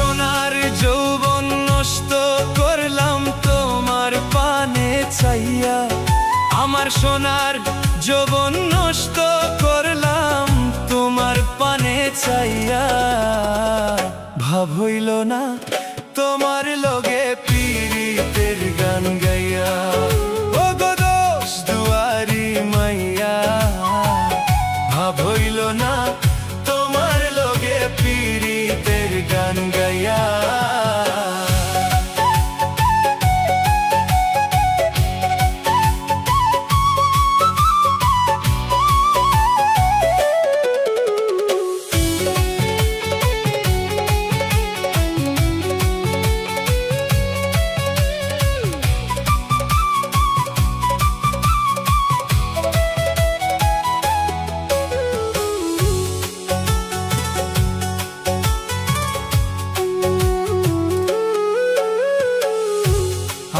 সোনার যৌবন নষ্ট করলাম তোমার পানে চাইয়া, আমার সোনার যৌবন নষ্ট করলাম তোমার পানে চাইয়া। ভাব হইল না তোমার লগে পীড়িতের গান গাইয়া, ও গো দোষ দুয়ারি মাইয়া। ভাব হইল না তোমার লগে পীড়িতের গান গাইয়া।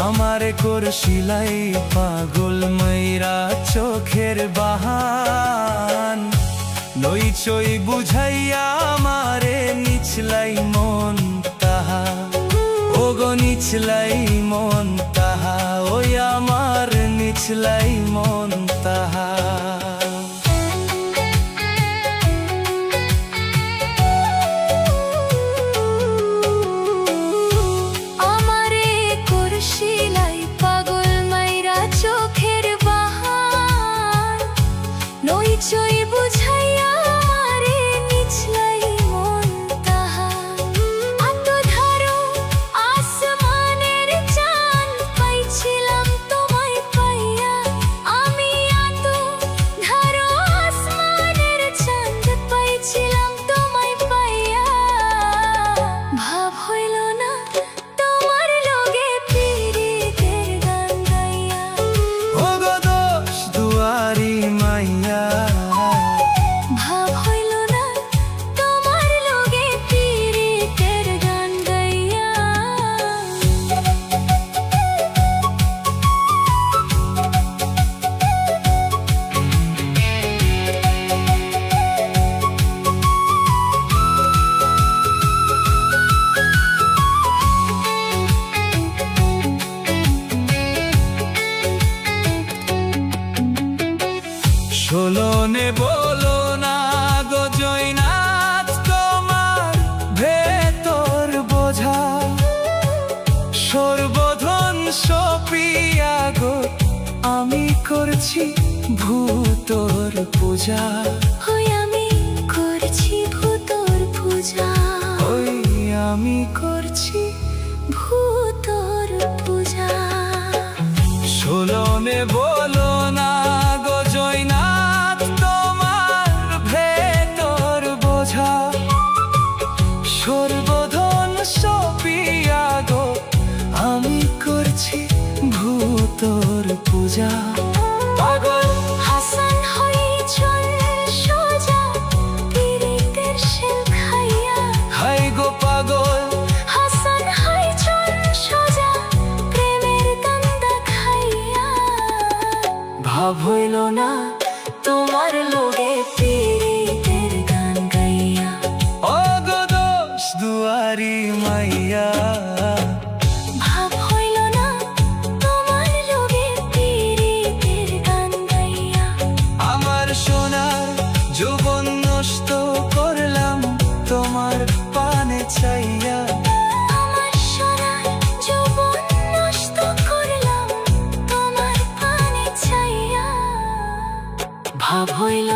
আমারে করছিলাই পাগল মাইরা চোখের বাহান, নই চই বুঝাইয়া আমারে নিচলাই মন তাহা, ও গো নিচলাই মন তাহা, ওই আমার নিচলাই মন তাহা। চই বুঝাইয়া আমারে নিচলাই মন তাহা, এত ধারো আসমানের চাঁদ পাইছিলাম তোমায় পাইয়া, আমি এত ধারো আসমানের চাঁদ পাইছিলাম তোমায় পাইয়া। ভাব হইল না তোমার লগে পীড়িতের গান গাইয়া, ও গো দোষ দুয়ারি মাইয়া। ষোলনে বলো না গো জয়নাথ তোমার ভেতর বোঝা, সর্বধন সপিয়া গো আমি করছি ভূতর পূজা, ওই আমি করছি ভূতর পূজা, ওই আমি করছি ভূতর পূজা। ষোলনে বলো না গো জয়নাথ তোমার ভেতর বোঝা, সর্বধন সপিয়া গো আমি করছি ভূতর পূজা। পাগল হাসান হই চল সোজা পীড়িতের শেল খাইয়া, হাই গো পাগল হাসান হই চল সোজা প্রেমের কান্দা খাইয়া। ভাব হইল না তোমার লগে পীড়িতের গান গাইয়া, ও গো দোষ দুয়ারি মাইয়া। ভাব হইল না তোমার লগে পীড়িতের গান গাইয়া, আমার সোনার যৌবন নষ্ট করলাম তোমার পানে চাইয়া, আমার সোনার যৌবন নষ্ট করলাম তোমার পানে চাইয়া। ভাব হইল